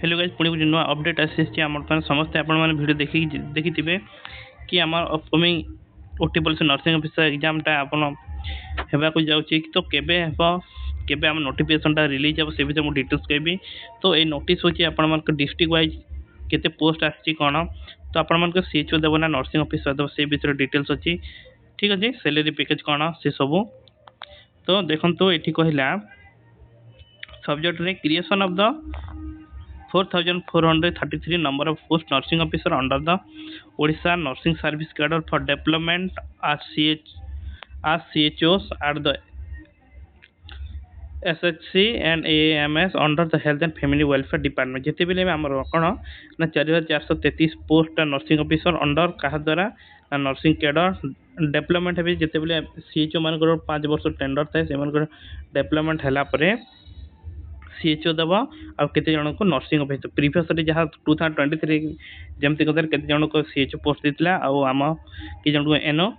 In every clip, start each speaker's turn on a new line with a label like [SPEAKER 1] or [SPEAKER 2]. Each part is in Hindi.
[SPEAKER 1] हेलो गाइस पुणी गोटे नुआ अपडेट आसी आम समस्ते आपण भिडियो देखी कि आम upcoming OT police nursing officer एग्जामटा आपन हेबाकू जाउची तो केबे हेबो केबे आम नोटिफिकेशनटा रिलीज हे से मुझे डिटेल्स कहबी। तो ये नोटिस होची आपण मन डिस्ट्रिक्ट वाइज केते पोस्ट आसी कोन तो आपण मन सीएचओ देबो ना नर्सिंग ऑफिसर देबो से विषय डिटेल्स अछि। ठीक अछि सैलरी पैकेज कोन से सब तो देखंतु एठी कहिला सब्जेक्ट रे creation of the 4433 number of post nursing officer under the Odisha Nursing Service Cadre for development as CHOs at the SHC and AAMS under the Health and Family Welfare Department जिते बेले हमर कोन ना 4433 पोस्ट नर्सिंग ऑफिसर अंडर कहा द्वारा नर्सिंग कैडर डेवलपमेंट है जिते बेले CHO मान 5 वर्ष टेंडर थाए से मान डेवलपमेंट हला परे सीएचओ दबा आ केते जन को नर्सिंग ऑफिसर प्रीवियसली जहाँ 2023 जमती कदर केते जन को सीएचओ पोस्ट दितला आ आम कि जन को एनओ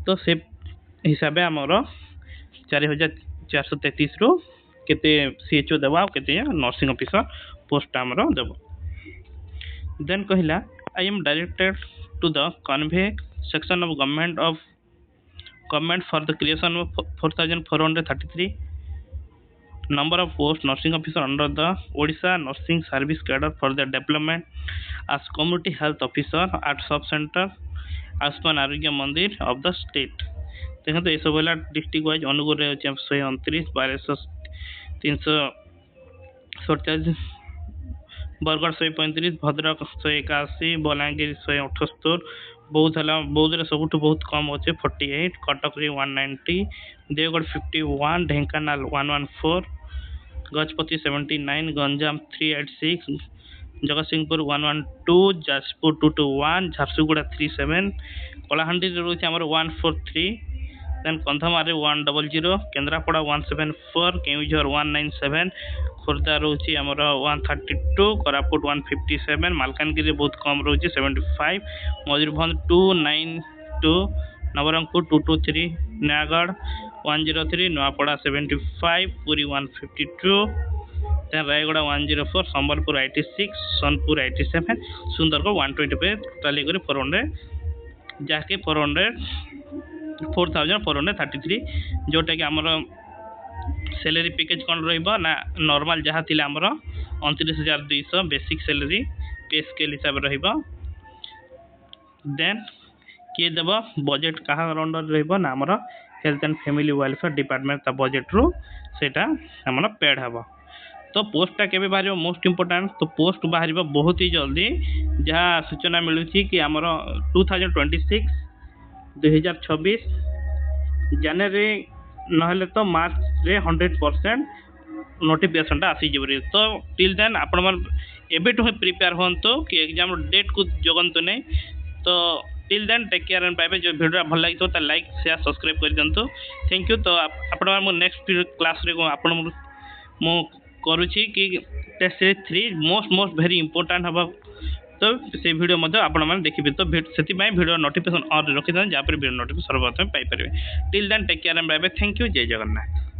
[SPEAKER 1] तो से हिसाब से आमर 4433 रु केते सीएचओ दबा आ केते नर्सिंग ऑफिसर पोस्ट आमर दबो। देन कहिला I am directed to the कन्वे section of government for the creation of 4433 number of post nursing officer under the Odisha Nursing Service Cadre for the development as community health officer at sub center Aspan Arogya Mandir of the state। देखो ये सब है डिस्ट्रिक्ट वाइज अनुगुल रे 129 1200 347 बरगढ़ 135 भद्रक 181 बलांगीर 178 बौद्ध रे सबुठ बहुत कम अच्छे 48 कटक रे 190 देवगढ़ 51 ढेंकानाल 114 गजपति 79 गंजाम 386 जगतसिंहपुर 112 जाजपुर 221 झारसुगुड़ा 37 कलाहांडी रोचे आमर 143 देन कंधमाल 100 केन्द्रापड़ा 174 केउझर 197 खोर्धा रोचे आमर 132 कोरापुट 157 मालकानगिरी बहुत कम रोचे 75 मयूरभंज 292 नवरंगपुर 223 नयागढ़ 103 नुआपड़ा 75 पुरी 152 देन रायगढ़ 104 संबलपुर 86 सोनपुर 87 सुंदरगढ़ 125 टोटाली करी 400 जाके 4433 जोटा कि आमर सैलरी पैकेज कौन रहिबा ना नॉर्मल जहाँ थिला आमर 29200 बेसिक सैलरी पे स्केल हिसाब रहिबा। देन किए देब बजेट कहाँ अंडर रहिबा ना आमर health and family welfare department budget रु सेटा आमर पेड हबो। तो पोस्टा केबे बाहर मोस्ट इंपोर्टेंट तो पोस्ट बाहर बहुत ही जल्दी जहाँ सूचना मिलूँ कि आमर 2026 जनवरी नहले तो मार्च रे 100% नोटिफिकेशनटा आसी जबरी। तो टिल देन आपण एबेटू प्रिपेयर होंतु कि एग्जाम डेट को जगंतु नहीं। तो till then take care and bye bye. जो वीडियो भल लगी तो लाइक शेयर सब्सक्राइब कर दिंतु। Thank you. तो आपण मो नेक्स्ट क्लास रे आपण मो करूची कि test series 3 most very important हबा। तो से वीडियो मध्य आपण माने देखिबे तो सेति पय वीडियो नोटिफिकेशन ऑन रखि देन जा पर वीडियो नोटिफिकेशन सर्वप्रथम पाई परिबे। Till then take care and bye bye. Thank you. जय जगन्नाथ।